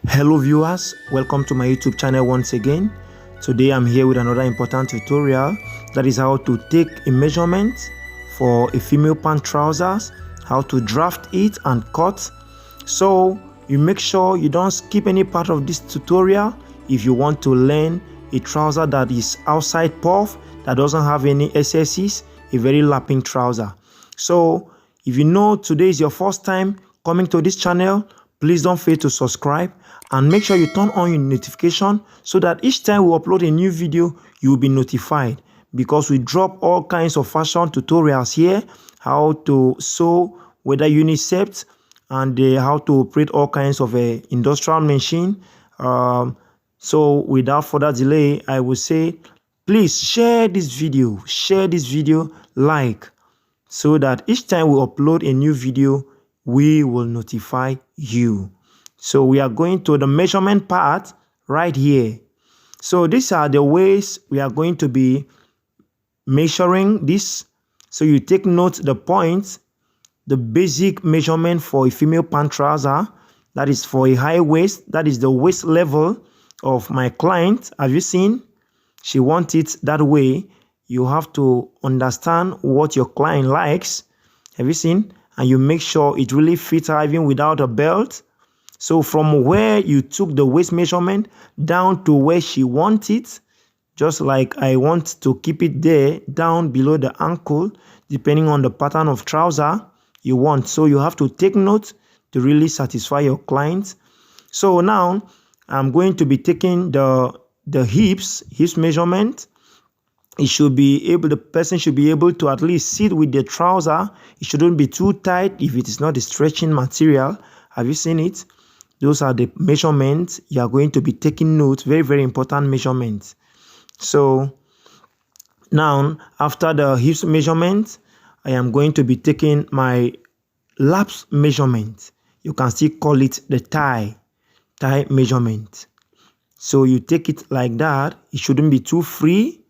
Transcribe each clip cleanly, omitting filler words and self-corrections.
Hello viewers, welcome to my YouTube channel once again. Today I'm here with another important tutorial, that is how to take a measurement for a female pant trousers, how to draft it and cut. So you make sure you don't skip any part of this tutorial if you want to learn a trouser that is outside puff, that doesn't have any excesses, a very lapping trouser. So if you know today is your first time coming to this channel, please don't fail to subscribe and make sure you turn on your notification so that each time we upload a new video, you will be notified, because we drop all kinds of fashion tutorials here, how to sew, whether unisex, and how to operate all kinds of industrial machine. So without further delay, I will say, please share this video, like, so that each time we upload a new video, we will notify you. So we are going to the measurement part right here. So these are the ways we are going to be measuring this. So you take note the points, the basic measurement for a female pant trouser, that is for a high waist, that is the waist level of my client. Have you seen? She wants it that way. You have to understand what your client likes. Have you seen? And you make sure it really fits her even without a belt. So from where you took the waist measurement down to where she wants it, just like I want to keep it there down below the ankle, depending on the pattern of trouser you want. So you have to take note to really satisfy your client. So now I'm going to be taking the hips measurement. The person should be able to at least sit with the trouser. It shouldn't be too tight if it is not a stretching material. Have you seen it? Those are the measurements you are going to be taking note. Very, very important measurements. So now, after the hips measurement, I am going to be taking my laps measurement. You can still call it the thigh measurement. So you take it like that. It shouldn't be too free.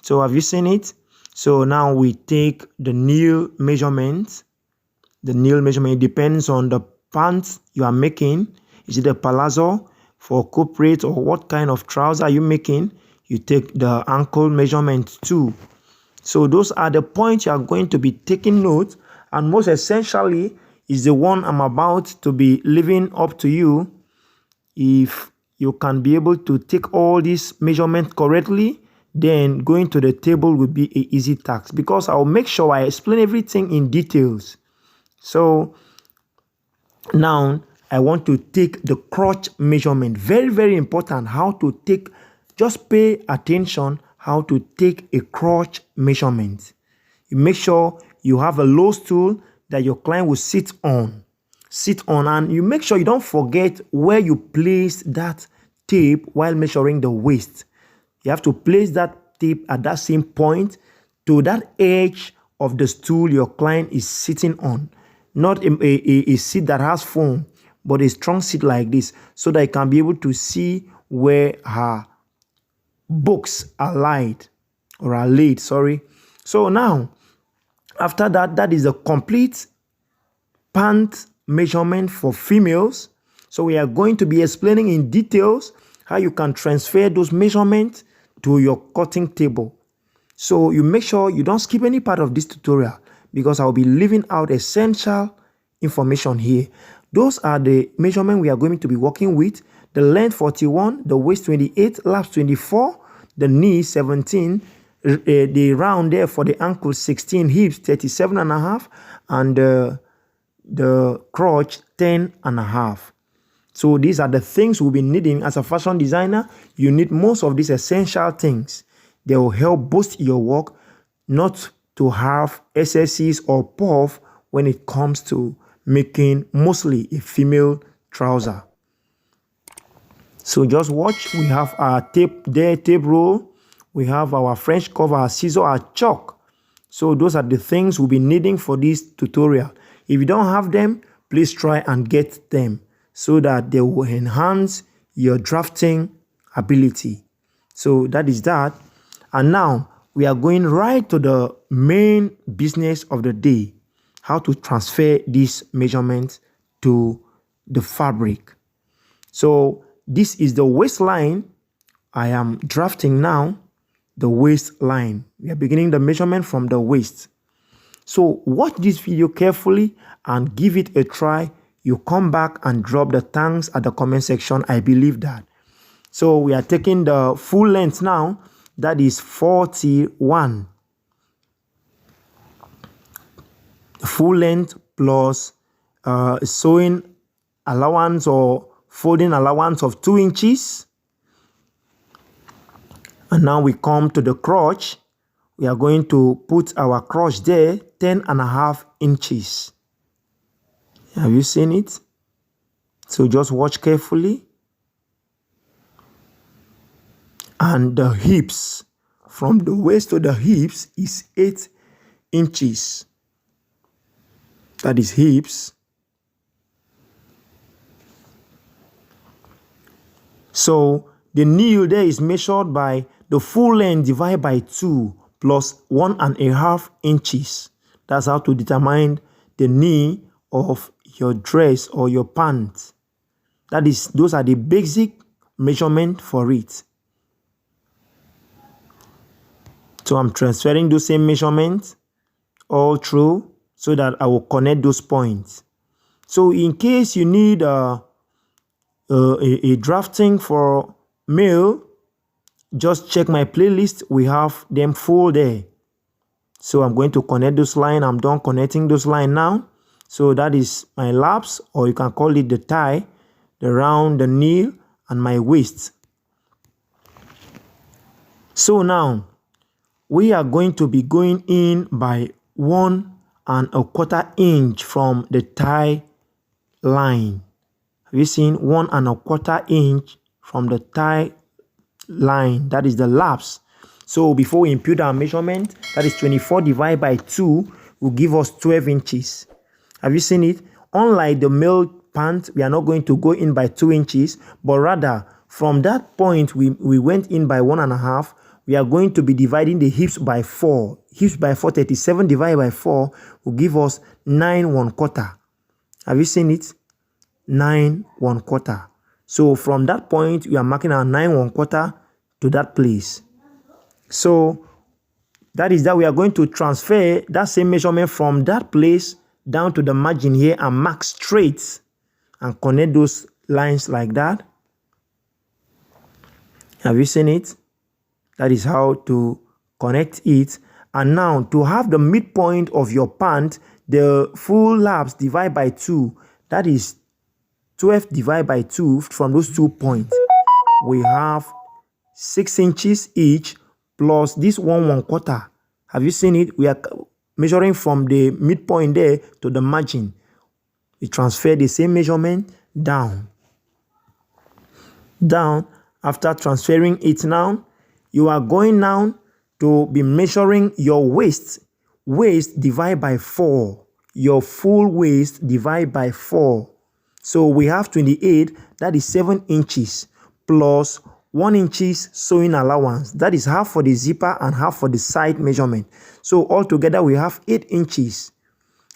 So have you seen it? So now we take the knee measurement. The knee measurement depends on the pants you are making. Is it a palazzo for corporate, or what kind of trouser are you making? You take the ankle measurement too. So those are the points you are going to be taking note, and most essentially is the one I'm about to be leaving up to you. If you can be able to take all these measurements correctly, then going to the table will be an easy task, because I'll make sure I explain everything in details. So now I want to take the crotch measurement. Very, very important how to take. Just pay attention how to take a crotch measurement. You make sure you have a low stool that your client will sit on, and you make sure you don't forget where you place that tape while measuring the waist. You have to place that tape at that same point to that edge of the stool your client is sitting on. Not a seat that has foam, but a strong seat like this, so that you can be able to see where her books are laid, sorry. So now, after that, that is a complete pant measurement for females. So we are going to be explaining in details how you can transfer those measurements to your cutting table. So you make sure you don't skip any part of this tutorial, because I'll be leaving out essential information here. Those are the measurements we are going to be working with. The length 41, the waist 28, laps 24, the knee 17, the round there for the ankle 16, hips 37.5, and the crotch 10.5. So these are the things we'll be needing as a fashion designer. You need most of these essential things. They will help boost your work, not to have excesses or puff when it comes to making mostly a female trouser. So just watch. We have our tape there, tape roll. We have our French cover, our scissor, our chalk. So those are the things we'll be needing for this tutorial. If you don't have them, please try and get them, so that they will enhance your drafting ability. So that is that. And now we are going right to the main business of the day, how to transfer these measurements to the fabric. So this is the waistline. I am drafting now the waistline. We are beginning the measurement from the waist. So watch this video carefully and give it a try. You come back and drop the thanks at the comment section. I believe that. So we are taking the full length now. That is 41. Full length plus sewing allowance or folding allowance of 2 inches. And now we come to the crotch. We are going to put our crotch there, 10.5 inches. Have you seen it? So just watch carefully. And the hips, from the waist to the hips is 8 inches. That is hips. So the knee there is measured by the full length divided by 2 plus 1.5 inches. That's how to determine the knee of your dress or your pants. Those are the basic measurement for it. So I'm transferring those same measurements all through so that I will connect those points. So in case you need a drafting for male, just check my playlist. We have them full there. So I'm going to connect those lines. I'm done connecting those lines now. So that is my laps, or you can call it the thigh, the round, the knee, and my waist. So now we are going to be going in by 1.25 inch from the thigh line. Have you seen 1.25 inch from the thigh line? That is the laps. So before we impute our measurement, that is 24 divided by 2 will give us 12 inches. Have you seen it? Unlike the male pant, we are not going to go in by 2 inches, but rather from that point we went in by 1.5. We are going to be dividing the hips by 4. Hips by 4, 37 divided by 4 will give us 9 1/4. Have you seen it? 9 1/4. So from that point, we are marking our 9 1/4 to that place. So that is that we are going to transfer that same measurement from that place down to the margin here and mark straight and connect those lines like that. Have you seen it? That is how to connect it. And now to have the midpoint of your pant, the full laps divide by 2. That is 12 divided by 2 from those 2 points. We have 6 inches each plus this 1 1/4. Have you seen it? We are measuring from the midpoint there to the margin. We transfer the same measurement down. After transferring it now, you are going now to be measuring your waist. Waist divided by 4. Your full waist divided by 4. So we have 28. That is 7 inches plus 1 inches sewing allowance. That is half for the zipper and half for the side measurement. So altogether we have 8 inches.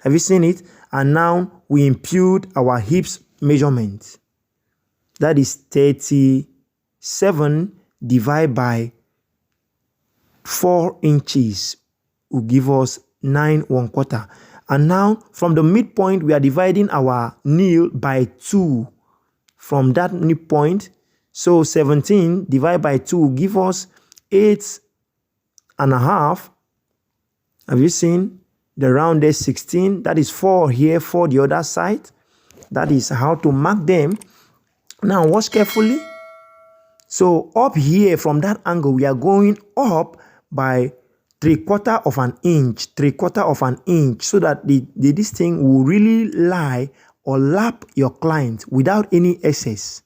Have you seen it? And now we impute our hips measurement. That is 37 divided by 4 inches will give us 9 1/4. And now from the midpoint, we are dividing our knee by 2 from that midpoint. So 17 divided by 2 will give us 8.5. Have you seen? The round is 16. That is 4 here, 4 the other side. That is how to mark them. Now watch carefully. So up here from that angle, we are going up by 3/4 of an inch, 3/4 of an inch, so that this thing will really lie or lap your client without any excess.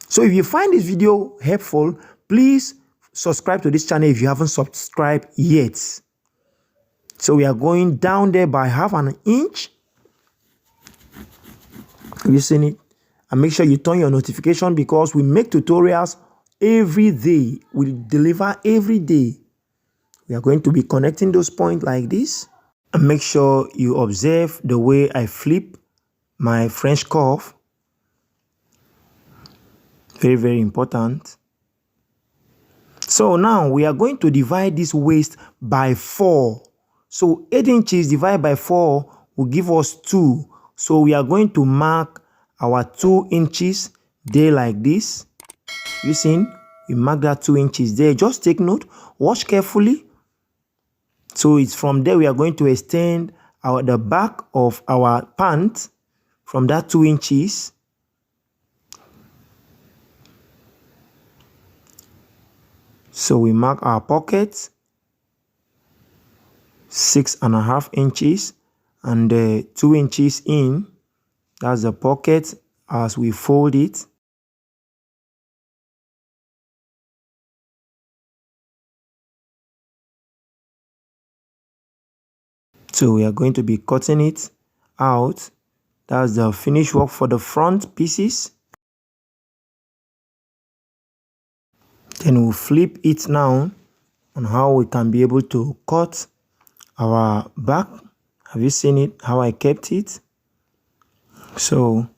So if you find this video helpful, please subscribe to this channel if you haven't subscribed yet. So we are going down there by half an inch. Have you seen it? And make sure you turn your notification because we make tutorials every day. We deliver every day. We are going to be connecting those points like this. And make sure you observe the way I flip my French curve. Very, very important. So now we are going to divide this waist by 4. So 8 inches divided by 4 will give us 2. So we are going to mark our 2 inches there like this. You see, we mark that 2 inches there. Just take note, watch carefully. So it's from there we are going to extend the back of our pant from that 2 inches. So we mark our pocket 6.5 inches and 2 inches in. That's the pocket as we fold it. So we are going to be cutting it out. That's the finished work for the front pieces. Then we'll flip it now on how we can be able to cut our back. Have you seen it, how I kept it? So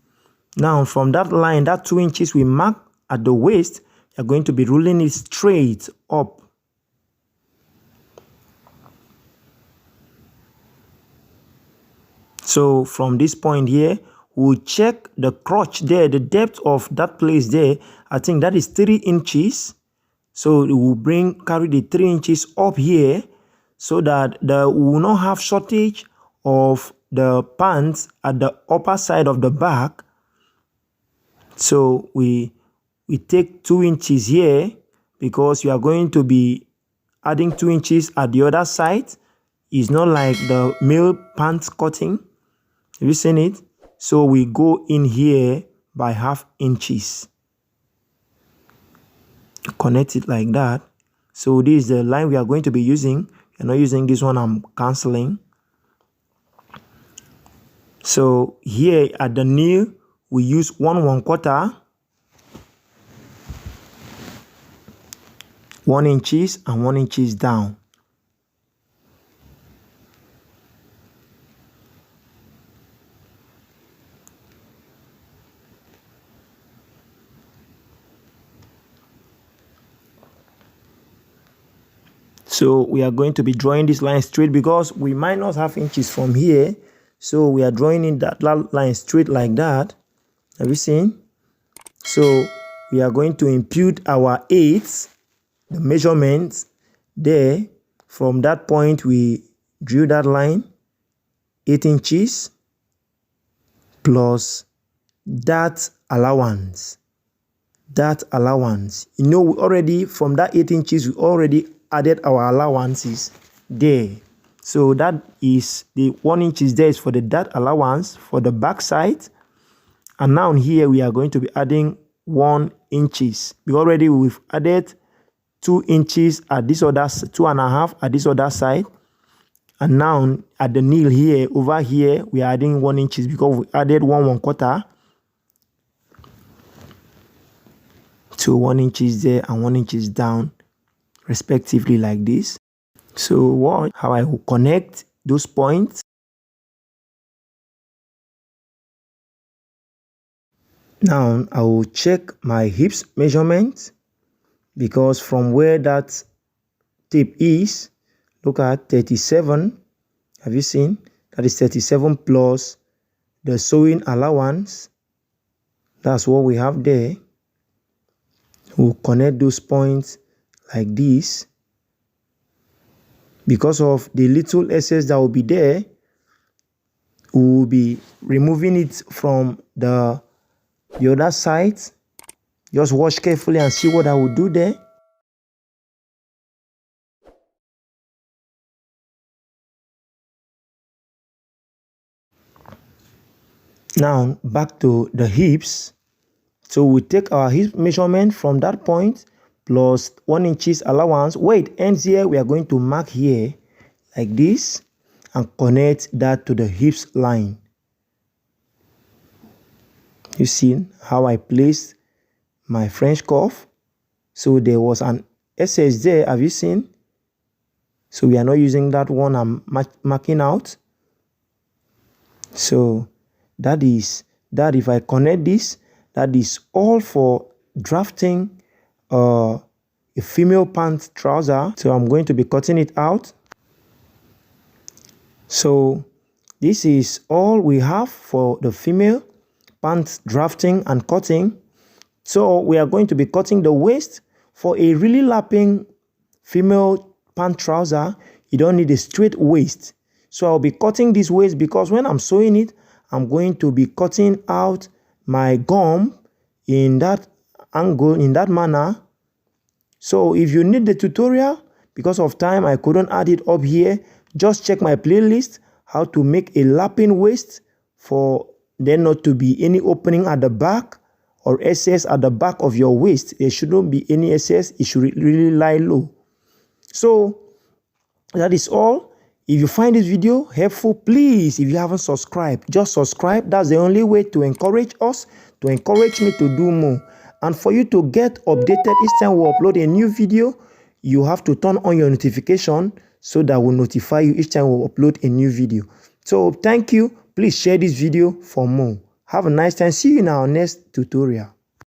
now from that line, that 2 inches we mark at the waist, you're going to be rolling it straight up. So from this point here, we'll check the crotch there, the depth of that place there. I think that is 3 inches. So we will carry the 3 inches up here so that we will not have shortage of the pants at the upper side of the back. So we take 2 inches here because you are going to be adding 2 inches at the other side. It's not like the male pants cutting. Have you seen it? So we go in here by 0.5 inches. Connect it like that. So this is the line we are going to be using. You're not using this one, I'm canceling. So here at the knee, we use 1/4, 1 inches and 1 inches down. So we are going to be drawing this line straight because we might not have inches from here. So we are drawing in that line straight like that. Have you seen? So we are going to impute our 8, the measurements there. From that point, we drew that line, 8 inches plus that allowance. That allowance. You know, we already, from that 8 inches, we already added our allowances there. So that is the 1 inches there is for the that allowance for the back side. And now here we are going to be adding 1 inches. We've added 2 inches at this other, 2.5 at this other side. And now at the nail here, over here, we are adding 1 inches because we added 1/4. So 1 inches there and 1 inches down, respectively, like this. So watch how I will connect those points. Now I will check my hips measurement because from where that tape is, look at 37. Have you seen? That is 37 plus the sewing allowance. That's what we have there. We'll connect those points like this. Because of the little excess that will be there, we will be removing it from the other side. Just watch carefully and see what I will do there. Now back to the hips. So we take our hip measurement from that point plus 1 inches allowance. Where it ends here, we are going to mark here like this and connect that to the hips line. You see how I placed my French cuff? So there was an excess there. Have you seen? So we are not using that one. I'm marking out. So that is that. If I connect this, that is all for drafting a female pant trouser. So I'm going to be cutting it out. So this is all we have for the female pant drafting and cutting. So we are going to be cutting the waist. For a really lapping female pant trouser, you don't need a straight waist. So I'll be cutting this waist because when I'm sewing it, I'm going to be cutting out my gum in that angle, in that manner. So if you need the tutorial, because of time I couldn't add it up here, just check my playlist, how to make a lapping waist for there not to be any opening at the back or excess at the back of your waist. There shouldn't be any excess, it should really lie low. So that is all. If you find this video helpful, please, if you haven't subscribed, just subscribe. That's the only way to encourage us, to encourage me to do more. And for you to get updated each time we upload a new video, you have to turn on your notification so that we'll notify you each time we upload a new video. So thank you. Please share this video for more. Have a nice time. See you in our next tutorial.